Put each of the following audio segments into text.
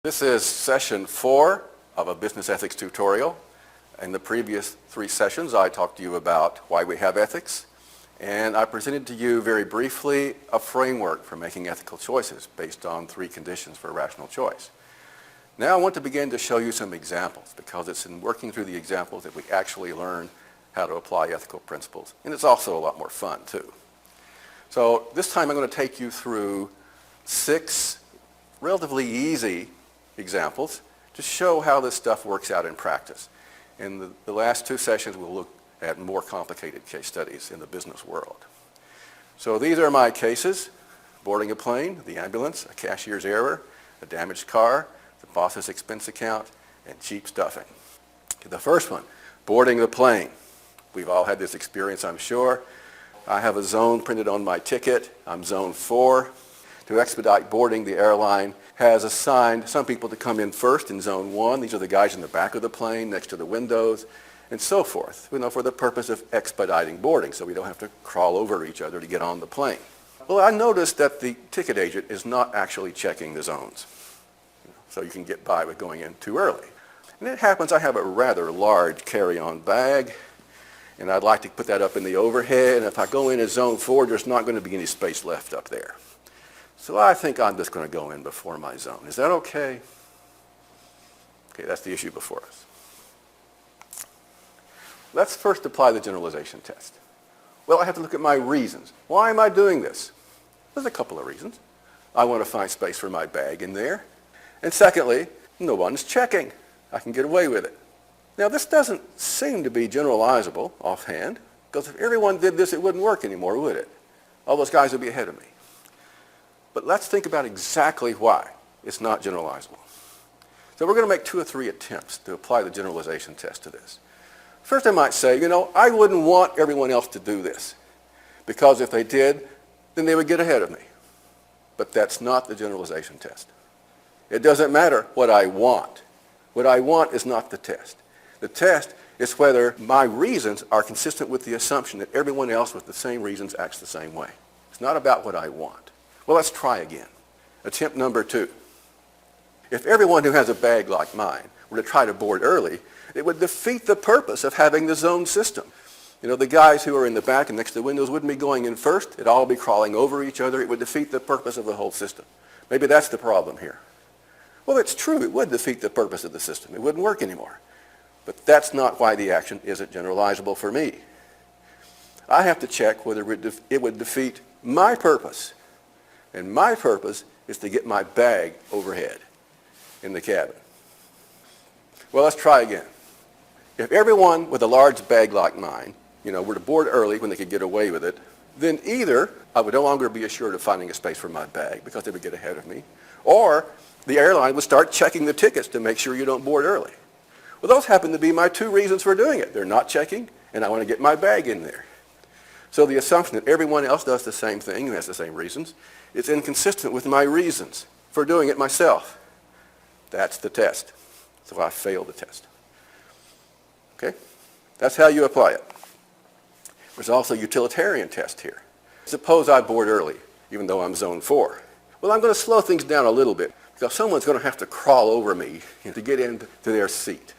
This is session 4 of a business ethics tutorial. In the previous 3 sessions, I talked to you about why we have ethics, and I presented to you very briefly a framework for making ethical choices based on 3 conditions for rational choice. Now I want to begin to show you some examples, because it's in working through the examples that we actually learn how to apply ethical principles, and it's also a lot more fun too. So this time I'm going to take you through 6 relatively easy examples to show how this stuff works out in practice. In the last 2 sessions, we'll look at more complicated case studies in the business world. So these are my cases: boarding a plane, the ambulance, a cashier's error, a damaged car, the boss's expense account, and cheap stuffing. The first one, boarding the plane. We've all had this experience, I'm sure. I have a zone printed on my ticket. I'm zone 4. To expedite boarding, the airline has assigned some people to come in first in zone 1. These are the guys in the back of the plane next to the windows and so forth, for the purpose of expediting boarding, so we don't have to crawl over each other to get on the plane. Well, I noticed that the ticket agent is not actually checking the zones, so you can get by with going in too early. And it happens I have a rather large carry-on bag, and I'd like to put that up in the overhead, and if I go in as zone 4, there's not going to be any space left up there. So I think I'm just going to go in before my zone. Is that okay? Okay, that's the issue before us. Let's first apply the generalization test. Well, I have to look at my reasons. Why am I doing this? There's a couple of reasons. I want to find space for my bag in there. And secondly, no one's checking. I can get away with it. Now, this doesn't seem to be generalizable offhand, because if everyone did this, it wouldn't work anymore, would it? All those guys would be ahead of me. But let's think about exactly why it's not generalizable. So we're going to make 2 or 3 attempts to apply the generalization test to this. First, I might say, I wouldn't want everyone else to do this, because if they did, then they would get ahead of me. But that's not the generalization test. It doesn't matter what I want. What I want is not the test. The test is whether my reasons are consistent with the assumption that everyone else with the same reasons acts the same way. It's not about what I want. Well, let's try again. Attempt number 2. If everyone who has a bag like mine were to try to board early, it would defeat the purpose of having the zone system. The guys who are in the back and next to the windows wouldn't be going in first. It'd all be crawling over each other. It would defeat the purpose of the whole system. Maybe that's the problem here. Well, it's true. It would defeat the purpose of the system. It wouldn't work anymore. But that's not why the action isn't generalizable for me. I have to check whether it would defeat my purpose. And my purpose is to get my bag overhead in the cabin. Well, let's try again. If everyone with a large bag like mine, were to board early when they could get away with it, then either I would no longer be assured of finding a space for my bag because they would get ahead of me, or the airline would start checking the tickets to make sure you don't board early. Well, those happen to be my 2 reasons for doing it. They're not checking, and I want to get my bag in there. So the assumption that everyone else does the same thing who has the same reasons is inconsistent with my reasons for doing it myself. That's the test. So I failed the test. Okay? That's how you apply it. There's also a utilitarian test here. Suppose I board early, even though I'm zone 4. Well, I'm going to slow things down a little bit, because someone's going to have to crawl over me to get into their seat.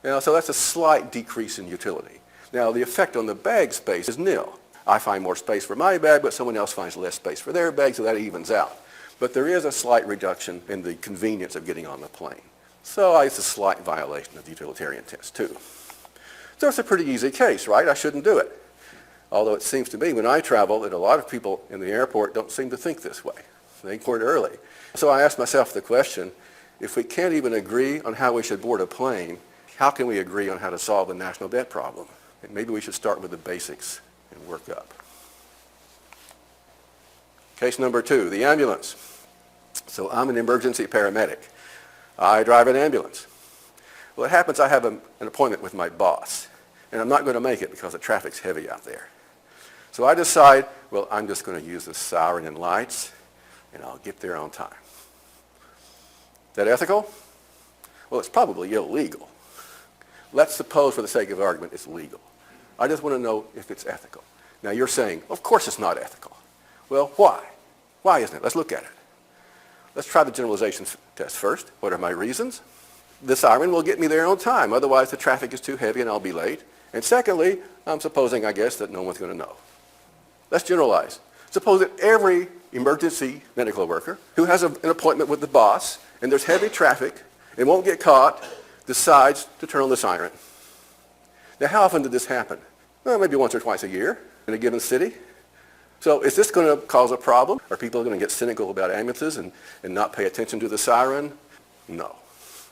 So that's a slight decrease in utility. Now, the effect on the bag space is nil. I find more space for my bag, but someone else finds less space for their bag, so that evens out. But there is a slight reduction in the convenience of getting on the plane. So it's a slight violation of the utilitarian test, too. So it's a pretty easy case, right? I shouldn't do it. Although it seems to me when I travel that a lot of people in the airport don't seem to think this way. They board early. So I asked myself the question, if we can't even agree on how we should board a plane, how can we agree on how to solve the national debt problem? And maybe we should start with the basics and work up. Case number 2, the ambulance. So I'm an emergency paramedic. I drive an ambulance. Well, it happens I have an appointment with my boss, and I'm not going to make it because the traffic's heavy out there. So I decide, well, I'm just going to use the siren and lights, and I'll get there on time. Is that ethical? Well, it's probably illegal. Let's suppose, for the sake of argument, it's legal. I just want to know if it's ethical. Now, you're saying, of course it's not ethical. Well, why? Why isn't it? Let's look at it. Let's try the generalization test first. What are my reasons? The siren will get me there on time. Otherwise, the traffic is too heavy and I'll be late. And secondly, I'm supposing, I guess, that no one's going to know. Let's generalize. Suppose that every emergency medical worker who has an appointment with the boss and there's heavy traffic and won't get caught decides to turn on the siren. Now, how often did this happen? Well, maybe once or twice a year in a given city. So is this going to cause a problem? Are people going to get cynical about ambulances and not pay attention to the siren? No.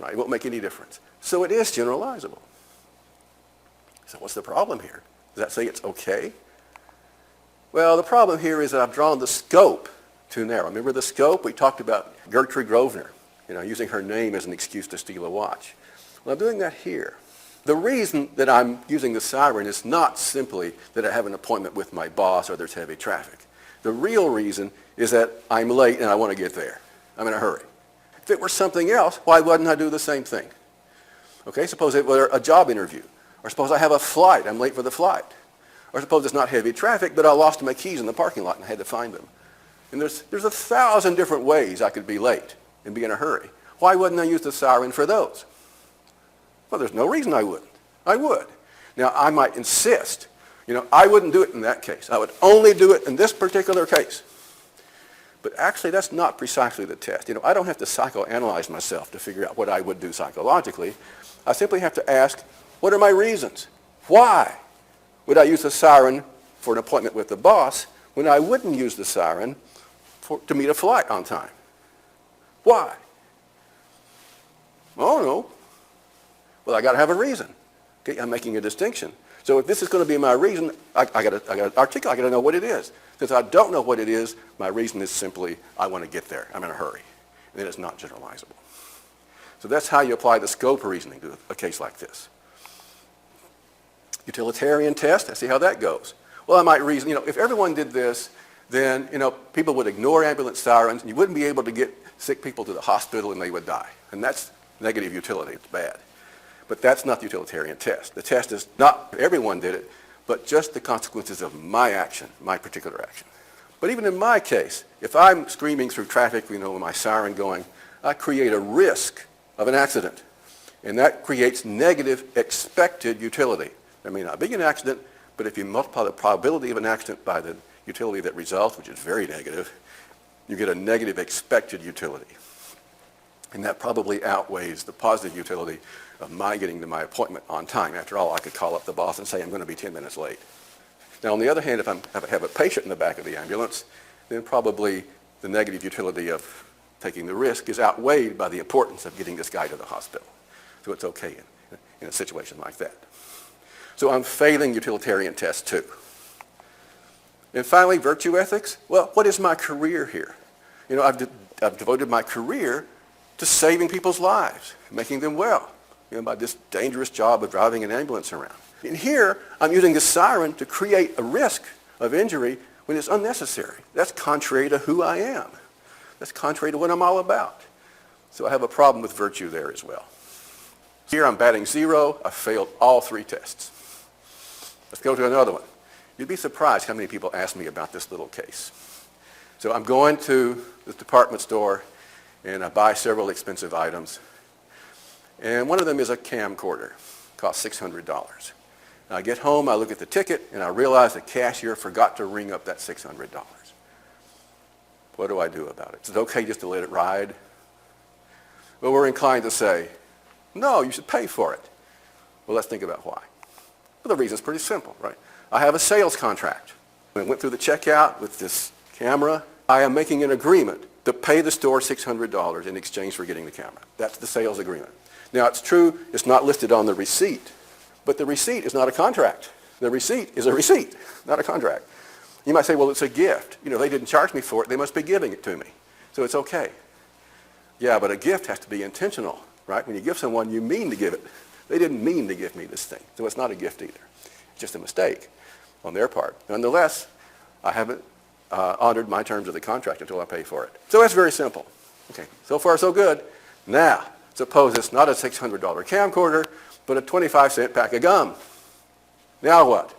Right? It won't make any difference. So it is generalizable. So what's the problem here? Does that say it's okay? Well, the problem here is that I've drawn the scope too narrow. Remember the scope? We talked about Gertrude Grosvenor, using her name as an excuse to steal a watch. Well, I'm doing that here. The reason that I'm using the siren is not simply that I have an appointment with my boss or there's heavy traffic. The real reason is that I'm late and I want to get there. I'm in a hurry. If it were something else, why wouldn't I do the same thing? Okay, suppose it were a job interview. Or suppose I have a flight. I'm late for the flight. Or suppose it's not heavy traffic, but I lost my keys in the parking lot and I had to find them. And there's 1,000 different ways I could be late and be in a hurry. Why wouldn't I use the siren for those? Well, there's no reason I wouldn't. I would. Now, I might insist. I wouldn't do it in that case. I would only do it in this particular case. But actually, that's not precisely the test. I don't have to psychoanalyze myself to figure out what I would do psychologically. I simply have to ask, what are my reasons? Why would I use the siren for an appointment with the boss when I wouldn't use the siren to meet a flight on time? Why? Oh, no. Well, I got to have a reason. Okay, I'm making a distinction. So if this is going to be my reason, I got to articulate. I got to know what it is. Since I don't know what it is, my reason is simply I want to get there. I'm in a hurry. And then it's not generalizable. So that's how you apply the scope reasoning to a case like this. Utilitarian test, I see how that goes. Well, I might reason, if everyone did this, then, people would ignore ambulance sirens and you wouldn't be able to get sick people to the hospital and they would die. And that's negative utility. It's bad. But that's not the utilitarian test. The test is not everyone did it, but just the consequences of my action, my particular action. But even in my case, if I'm screaming through traffic, with my siren going, I create a risk of an accident. And that creates negative expected utility. There may not be an accident, but if you multiply the probability of an accident by the utility that results, which is very negative, you get a negative expected utility. And that probably outweighs the positive utility of my getting to my appointment on time. After all, I could call up the boss and say I'm going to be 10 minutes late. Now, on the other hand, if I have a patient in the back of the ambulance, then probably the negative utility of taking the risk is outweighed by the importance of getting this guy to the hospital. So it's okay in a situation like that. So I'm failing utilitarian test too. And finally, virtue ethics. Well, what is my career here? I've devoted my career to saving people's lives, making them well, by this dangerous job of driving an ambulance around. And here, I'm using the siren to create a risk of injury when it's unnecessary. That's contrary to who I am. That's contrary to what I'm all about. So I have a problem with virtue there as well. Here I'm batting 0. I failed all 3 tests. Let's go to another one. You'd be surprised how many people ask me about this little case. So I'm going to the department store and I buy several expensive items. And one of them is a camcorder. It costs $600. I get home, I look at the ticket, and I realize the cashier forgot to ring up that $600. What do I do about it? Is it okay just to let it ride? Well, we're inclined to say, no, you should pay for it. Well, let's think about why. Well, the reason's pretty simple, right? I have a sales contract. When I went through the checkout with this camera, I am making an agreement to pay the store $600 in exchange for getting the camera. That's the sales agreement. Now, it's true, it's not listed on the receipt, but the receipt is not a contract. The receipt is a receipt, not a contract. You might say, well, it's a gift. They didn't charge me for it. They must be giving it to me. So it's okay. Yeah, but a gift has to be intentional, right? When you give someone, you mean to give it. They didn't mean to give me this thing. So it's not a gift either. It's just a mistake on their part. Nonetheless, I haven't honored my terms of the contract until I pay for it. So that's very simple. Okay, so far so good. Now, suppose it's not a $600 camcorder, but a 25-cent pack of gum. Now what?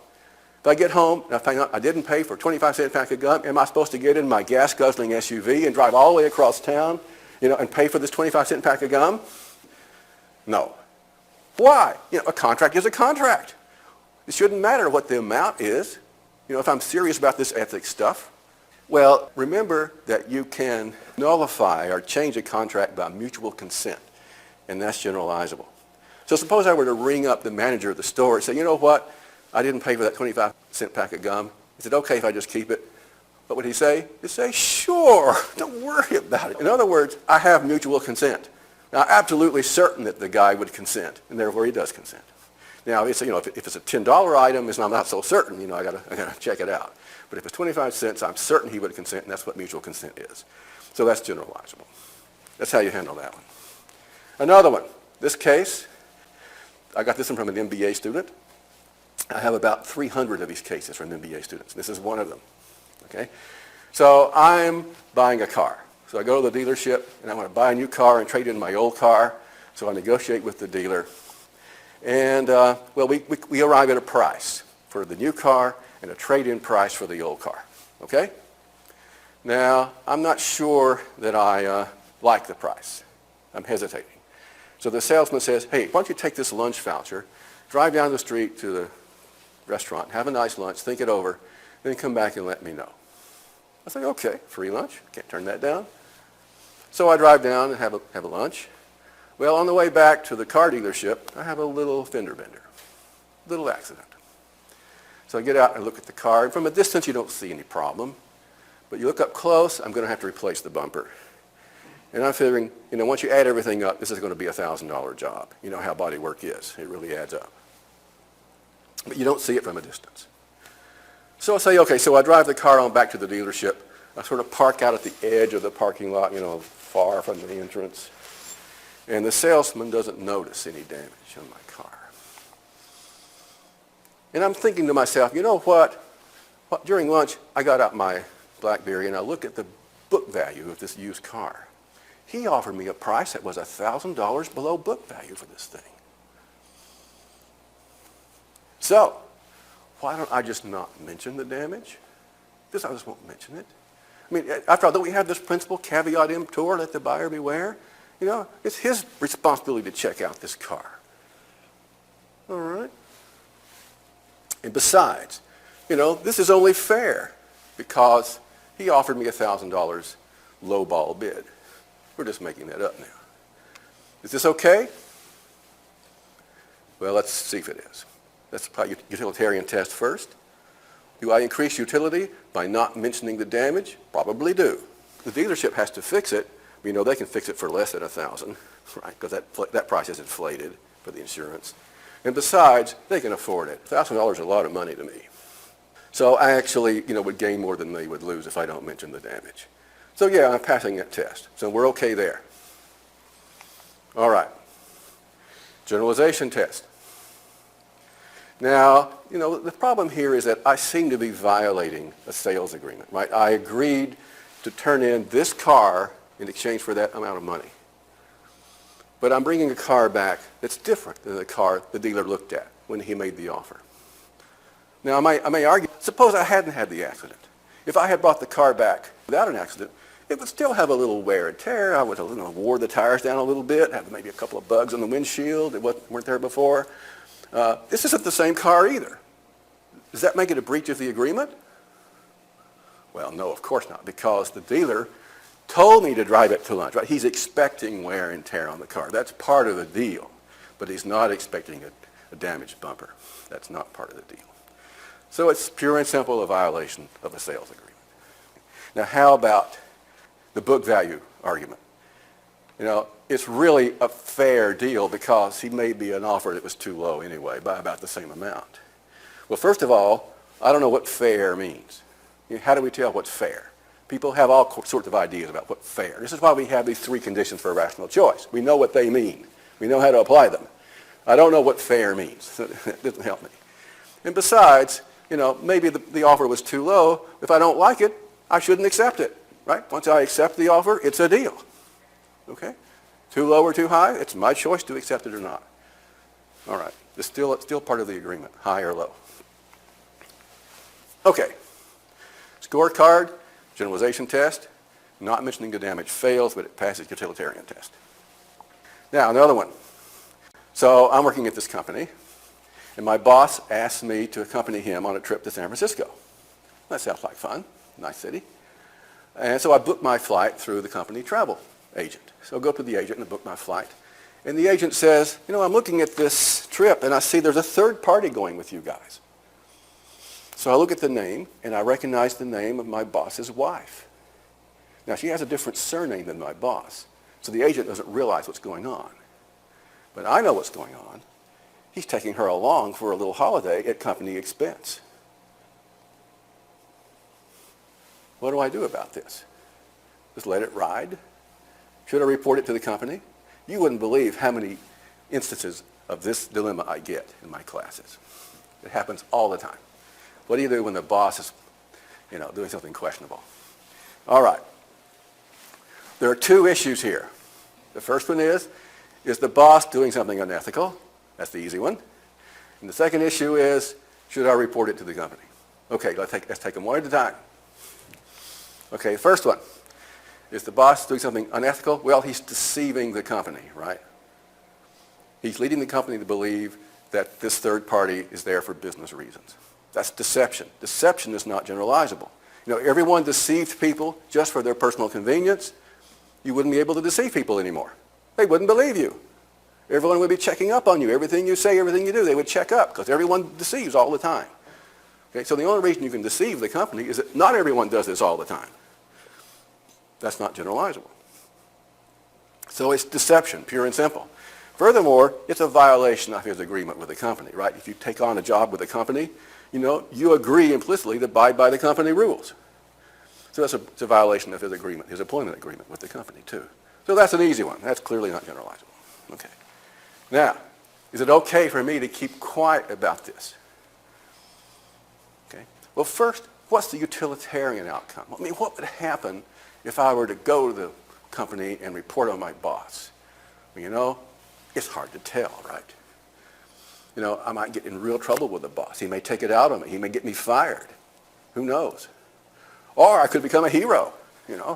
If I get home and I find out I didn't pay for a 25-cent pack of gum, am I supposed to get in my gas-guzzling SUV and drive all the way across town and pay for this 25-cent pack of gum? No. Why? A contract is a contract. It shouldn't matter what the amount is, if I'm serious about this ethics stuff. Well, remember that you can nullify or change a contract by mutual consent, and that's generalizable. So suppose I were to ring up the manager of the store and say, you know what, I didn't pay for that 25-cent pack of gum. Is it okay if I just keep it? What would he say? He'd say, sure, don't worry about it. In other words, I have mutual consent. Now, I'm absolutely certain that the guy would consent, and therefore he does consent. Now, if it's a $10 item, I'm not so certain, I gotta check it out. But if it's 25 cents, I'm certain he would consent, and that's what mutual consent is. So that's generalizable. That's how you handle that one. Another one, this case, I got this one from an MBA student. I have about 300 of these cases from MBA students. This is one of them. Okay? So I'm buying a car. So I go to the dealership, and I want to buy a new car and trade in my old car. So I negotiate with the dealer. And, we arrive at a price for the new car and a trade-in price for the old car. Okay? Now, I'm not sure that I like the price. I'm hesitating. So the salesman says, hey, why don't you take this lunch voucher, drive down the street to the restaurant, have a nice lunch, think it over, then come back and let me know. I say, okay, free lunch. Can't turn that down. So I drive down and have a lunch. Well, on the way back to the car dealership, I have a little fender bender, little accident. So I get out and look at the car, and from a distance you don't see any problem. But you look up close, I'm going to have to replace the bumper. And I'm figuring, once you add everything up, this is going to be a $1,000 job. You know how body work is. It really adds up. But you don't see it from a distance. So I say, okay, so I drive the car on back to the dealership. I sort of park out at the edge of the parking lot, far from the entrance. And the salesman doesn't notice any damage on my car. And I'm thinking to myself, you know what? During lunch, I got out my BlackBerry and I looked at the book value of this used car. He offered me a price that was $1,000 below book value for this thing. So, why don't I just not mention the damage? I just won't mention it. I mean, after all, don't we have this principle, caveat emptor, let the buyer beware? It's his responsibility to check out this car. All right? And besides, this is only fair because he offered me $1,000 lowball bid. We're just making that up now. Is this okay? Well, let's see if it is. Let's apply utilitarian test first. Do I increase utility by not mentioning the damage? Probably do. The dealership has to fix it. They can fix it for less than $1,000, right? Because that price is inflated for the insurance. And besides, they can afford it. $1,000 is a lot of money to me. So I actually, would gain more than they would lose if I don't mention the damage. So yeah, I'm passing that test. So we're okay there. All right. Generalization test. Now, the problem here is that I seem to be violating a sales agreement, right? I agreed to turn in this car in exchange for that amount of money. But I'm bringing a car back that's different than the car the dealer looked at when he made the offer. Now, I may argue, suppose I hadn't had the accident. If I had brought the car back without an accident, it would still have a little wear and tear. I would have wore the tires down a little bit, have maybe a couple of bugs on the windshield that weren't there before. This isn't the same car either. Does that make it a breach of the agreement? Well, no, of course not, because the dealer told me to drive it to lunch, right? He's expecting wear and tear on the car. That's part of the deal, but he's not expecting a damaged bumper. That's not part of the deal. So it's pure and simple a violation of a sales agreement. Now, how about the book value argument? It's really a fair deal because he made me an offer that was too low anyway, by about the same amount. Well, first of all, I don't know what fair means. How do we tell what's fair? People have all sorts of ideas about what's fair. This is why we have these three conditions for a rational choice. We know what they mean. We know how to apply them. I don't know what fair means. That doesn't help me. And besides, maybe the offer was too low. If I don't like it, I shouldn't accept it, right? Once I accept the offer, it's a deal. Okay? Too low or too high, it's my choice to accept it or not. All right. It's still part of the agreement, high or low. Okay. Scorecard, generalization test, Not mentioning the damage fails, but it passes utilitarian test. Now, another one. So I'm working at this company, and my boss asked me to accompany him on a trip to San Francisco. That sounds like fun. Nice city. And so I booked my flight through the company travel agent. So I go up to the agent and book my flight. And the agent says, I'm looking at this trip, and I see there's a third party going with you guys. So I look at the name, and I recognize the name of my boss's wife. Now, she has a different surname than my boss, so the agent doesn't realize what's going on. But I know what's going on. He's taking her along for a little holiday at company expense. What do I do about this? Just let it ride? Should I report it to the company? You wouldn't believe how many instances of this dilemma I get in my classes. It happens all the time. What do you do when the boss is, doing something questionable? All right. There are two issues here. The first one is the boss doing something unethical? That's the easy one. And the second issue is, should I report it to the company? Okay, let's take them one at a time. Okay, first one. Is the boss doing something unethical? Well, he's deceiving the company, right? He's leading the company to believe that this third party is there for business reasons. That's deception. Deception is not generalizable. Everyone deceived people just for their personal convenience. You wouldn't be able to deceive people anymore. They wouldn't believe you. Everyone would be checking up on you. Everything you say, everything you do, they would check up because everyone deceives all the time. Okay, so the only reason you can deceive the company is that not everyone does this all the time. That's not generalizable. So it's deception, pure and simple. Furthermore, it's a violation of his agreement with the company, right? If you take on a job with a company, you agree implicitly to abide by the company rules. So it's a violation of his agreement, his employment agreement with the company too. So that's an easy one. That's clearly not generalizable. Okay. Now, is it okay for me to keep quiet about this? Okay. Well, first, what's the utilitarian outcome? What would happen if I were to go to the company and report on my boss? It's hard to tell, right? I might get in real trouble with the boss. He may take it out on me. He may get me fired. Who knows? Or I could become a hero,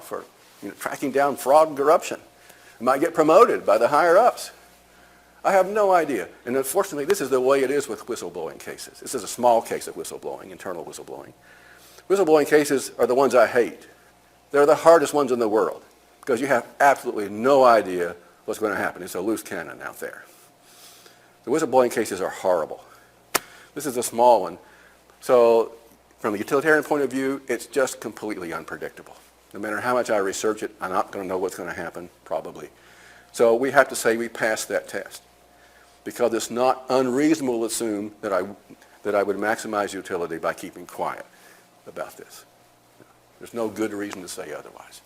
for tracking down fraud and corruption. I might get promoted by the higher-ups. I have no idea. And unfortunately, this is the way it is with whistleblowing cases. This is a small case of whistleblowing, internal whistleblowing. Whistleblowing cases are the ones I hate. They're the hardest ones in the world because you have absolutely no idea what's going to happen. It's a loose cannon out there. The whistleblowing cases are horrible. This is a small one. So from a utilitarian point of view, it's just completely unpredictable. No matter how much I research it, I'm not going to know what's going to happen, probably. So we have to say we passed that test because it's not unreasonable to assume that I would maximize utility by keeping quiet about this. There's no good reason to say otherwise.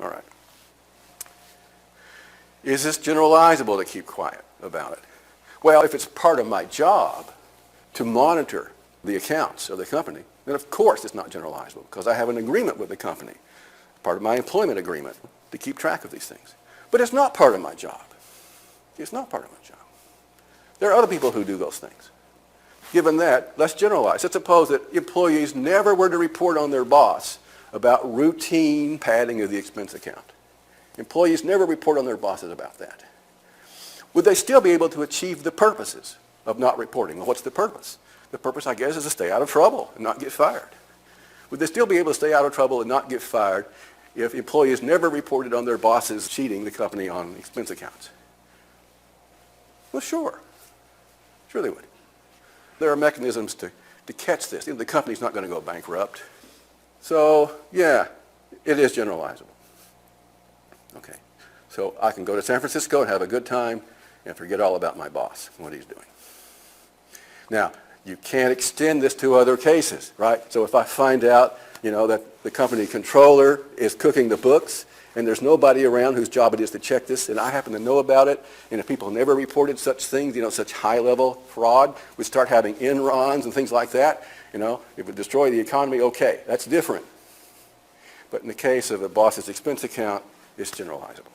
All right. Is this generalizable to keep quiet about it? Well, if it's part of my job to monitor the accounts of the company, then of course it's not generalizable because I have an agreement with the company, part of my employment agreement, to keep track of these things. But it's not part of my job. It's not part of my job. There are other people who do those things. Given that, let's generalize. Let's suppose that employees never were to report on their boss about routine padding of the expense account. Employees never report on their bosses about that. Would they still be able to achieve the purposes of not reporting? Well, what's the purpose? The purpose, I guess, is to stay out of trouble and not get fired. Would they still be able to stay out of trouble and not get fired if employees never reported on their bosses cheating the company on expense accounts? Well, sure. Sure they would. There are mechanisms to catch this. The company's not going to go bankrupt. So, yeah, it is generalizable. Okay. So I can go to San Francisco and have a good time and forget all about my boss and what he's doing. Now, you can't extend this to other cases, right? So if I find out, that the company controller is cooking the books and there's nobody around whose job it is to check this, and I happen to know about it, and if people never reported such things, such high-level fraud, we start having Enrons and things like that, it would destroy the economy, okay, that's different. But in the case of a boss's expense account, it's generalizable.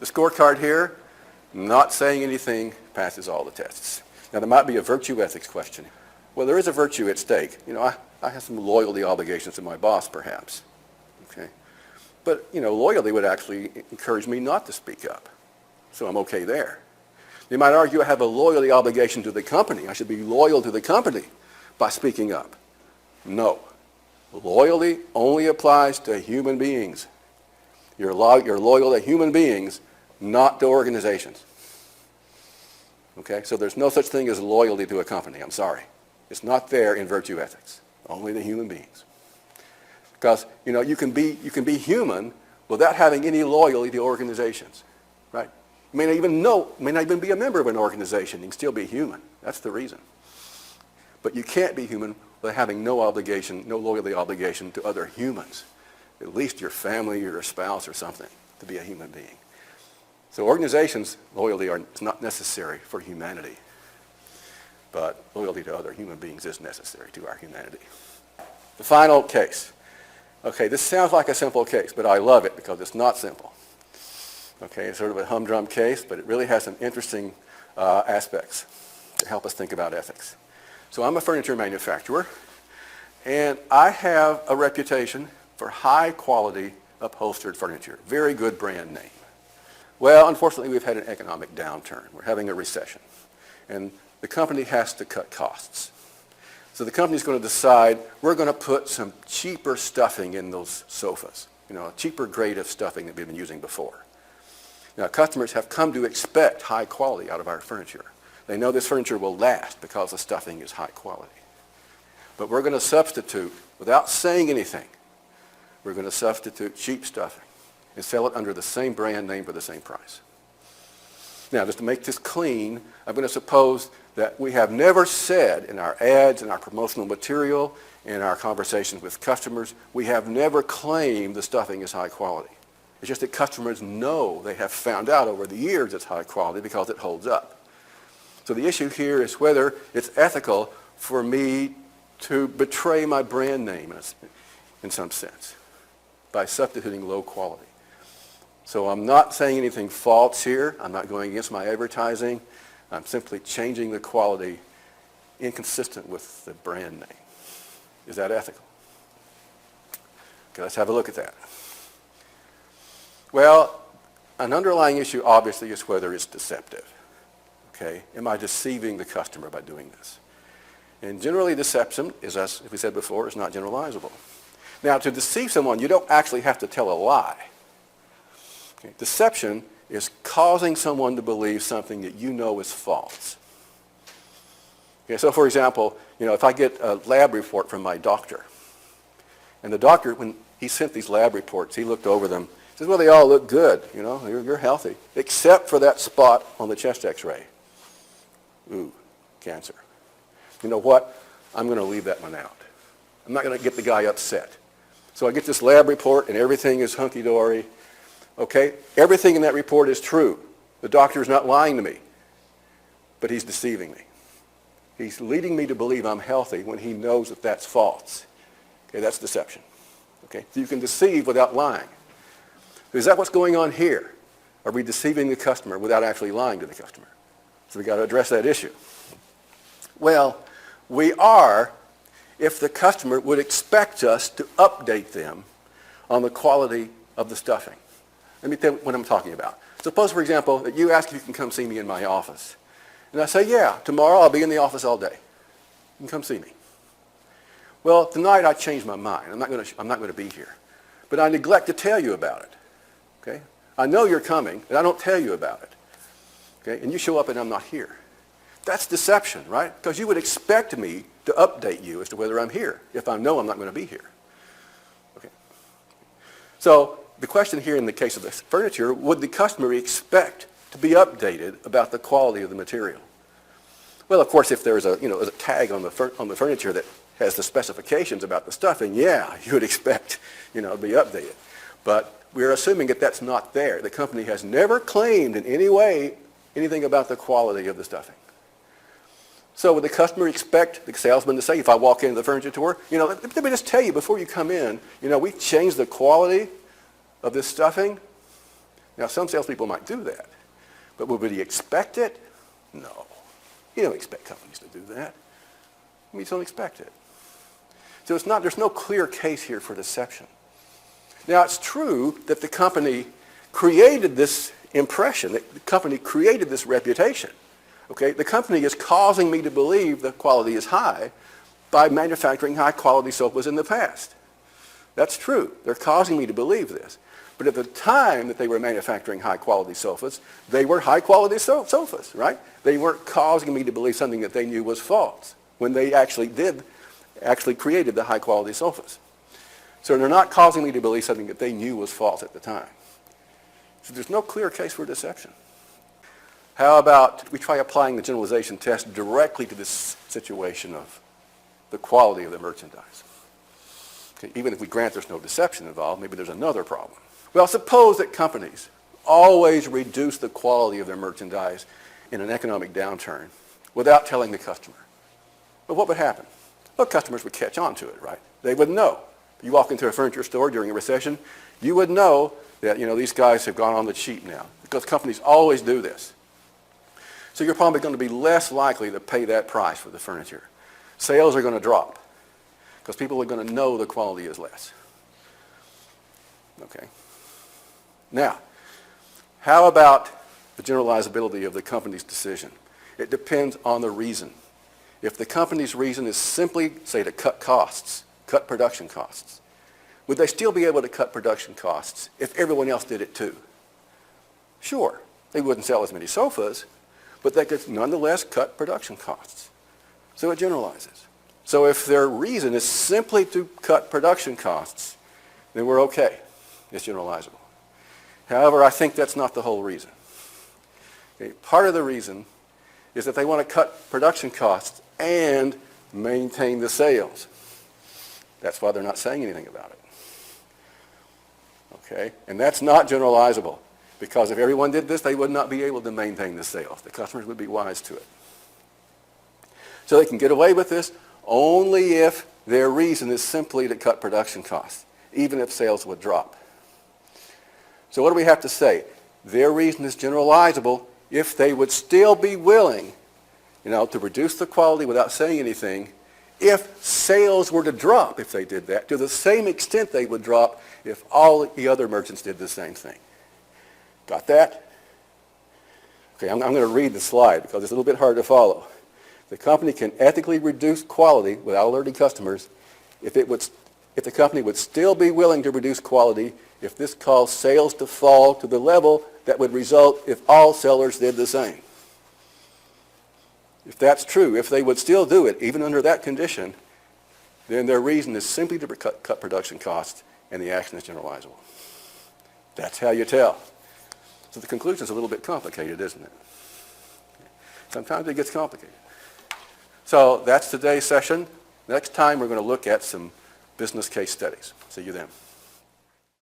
The scorecard here, not saying anything, passes all the tests. Now, there might be a virtue ethics question. Well, there is a virtue at stake. I have some loyalty obligations to my boss, perhaps. Okay. But, loyalty would actually encourage me not to speak up. So I'm okay there. You might argue I have a loyalty obligation to the company. I should be loyal to the company by speaking up. No. Loyalty only applies to human beings. You're loyal to human beings, not to organizations. Okay? So there's no such thing as loyalty to a company. I'm sorry. It's not there in virtue ethics. Only to human beings. Because, you can be human without having any loyalty to organizations. Right? You may not even be a member of an organization. You can still be human. That's the reason. But you can't be human without having no loyalty obligation to other humans. At least your family or your spouse or something to be a human being. So organizations, loyalty is not necessary for humanity. But loyalty to other human beings is necessary to our humanity. The final case. Okay, this sounds like a simple case, but I love it because it's not simple. Okay, it's sort of a humdrum case, but it really has some interesting aspects to help us think about ethics. So I'm a furniture manufacturer, and I have a reputation for high-quality upholstered furniture. Very good brand name. Well, unfortunately, we've had an economic downturn. We're having a recession. And the company has to cut costs. So the company's going to decide, we're going to put some cheaper stuffing in those sofas. A cheaper grade of stuffing that we've been using before. Now, customers have come to expect high quality out of our furniture. They know this furniture will last because the stuffing is high quality. But we're going to substitute, without saying anything, we're going to substitute cheap stuffing and sell it under the same brand name for the same price. Now, just to make this clean, I'm going to suppose that we have never said in our ads, in our promotional material, in our conversations with customers, we have never claimed the stuffing is high quality. It's just that customers know, they have found out over the years it's high quality because it holds up. So the issue here is whether it's ethical for me to betray my brand name in some sense by substituting low quality. So I'm not saying anything false here. I'm not going against my advertising. I'm simply changing the quality inconsistent with the brand name. Is that ethical? Okay, let's have a look at that. Well, an underlying issue obviously is whether it's deceptive. Okay, am I deceiving the customer by doing this? And generally deception, as we said before, is not generalizable. Now, to deceive someone, you don't actually have to tell a lie. Okay? Deception is causing someone to believe something that you know is false. Okay, so for example, if I get a lab report from my doctor, and the doctor, when he sent these lab reports, he looked over them, says, well, they all look good, you're healthy, except for that spot on the chest x-ray. Ooh, cancer. You know what? I'm going to leave that one out. I'm not going to get the guy upset. So I get this lab report and everything is hunky-dory. Okay? Everything in that report is true. The doctor is not lying to me, but he's deceiving me. He's leading me to believe I'm healthy when he knows that that's false. Okay, that's deception. Okay? So you can deceive without lying. Is that what's going on here? Are we deceiving the customer without actually lying to the customer? So we've got to address that issue. Well, we are if the customer would expect us to update them on the quality of the stuffing. Let me tell you what I'm talking about. Suppose, for example, that you ask if you can come see me in my office. And I say, yeah, tomorrow I'll be in the office all day. You can come see me. Well, tonight I changed my mind. I'm not going to be here. But I neglect to tell you about it. Okay? I know you're coming, and I don't tell you about it. Okay? And you show up and I'm not here. That's deception, right? Because you would expect me to update you as to whether I'm here if I know I'm not going to be here. Okay. So the question here in the case of the furniture, would the customer expect to be updated about the quality of the material? Well, of course, if there's a tag on the furniture that has the specifications about the stuffing, yeah, you would expect to be updated. But we're assuming that that's not there. The company has never claimed in any way anything about the quality of the stuffing. So would the customer expect the salesman to say, if I walk into the furniture store, let me just tell you before you come in, we've changed the quality of this stuffing? Now, some salespeople might do that. But would he expect it? No. You don't expect companies to do that. We just don't expect it. So there's no clear case here for deception. Now, it's true that the company created this impression, that the company created this reputation. Okay? The company is causing me to believe the quality is high by manufacturing high-quality sofas in the past. That's true. They're causing me to believe this. But at the time that they were manufacturing high-quality sofas, they were high-quality sofas, right? They weren't causing me to believe something that they knew was false when they actually created the high-quality sofas. So they're not causing me to believe something that they knew was false at the time. So there's no clear case for deception. How about we try applying the generalization test directly to this situation of the quality of the merchandise? Okay, even if we grant there's no deception involved, maybe there's another problem. Well, suppose that companies always reduce the quality of their merchandise in an economic downturn without telling the customer. Well, what would happen? Well, customers would catch on to it, right? They would know. You walk into a furniture store during a recession, you would know that, these guys have gone on the cheap now because companies always do this. So you're probably going to be less likely to pay that price for the furniture. Sales are going to drop because people are going to know the quality is less. Okay. Now, how about the generalizability of the company's decision? It depends on the reason. If the company's reason is simply, say, to cut costs, cut production costs, would they still be able to cut production costs if everyone else did it too? Sure, they wouldn't sell as many sofas, but they could nonetheless cut production costs. So it generalizes. So if their reason is simply to cut production costs, then we're okay. It's generalizable. However, I think that's not the whole reason. Okay, part of the reason is that they want to cut production costs and maintain the sales. That's why they're not saying anything about it. Okay? And that's not generalizable, because if everyone did this, they would not be able to maintain the sales. The customers would be wise to it. So they can get away with this only if their reason is simply to cut production costs, even if sales would drop. So what do we have to say? Their reason is generalizable if they would still be willing, to reduce the quality without saying anything, if sales were to drop, if they did that, to the same extent they would drop if all the other merchants did the same thing. Got that? Okay, I'm going to read the slide because it's a little bit hard to follow. The company can ethically reduce quality without alerting customers if the company would still be willing to reduce quality if this caused sales to fall to the level that would result if all sellers did the same. If that's true, if they would still do it, even under that condition, then their reason is simply to cut production costs, and the action is generalizable. That's how you tell. So the conclusion is a little bit complicated, isn't it? Sometimes it gets complicated. So that's today's session. Next time we're going to look at some business case studies. See you then.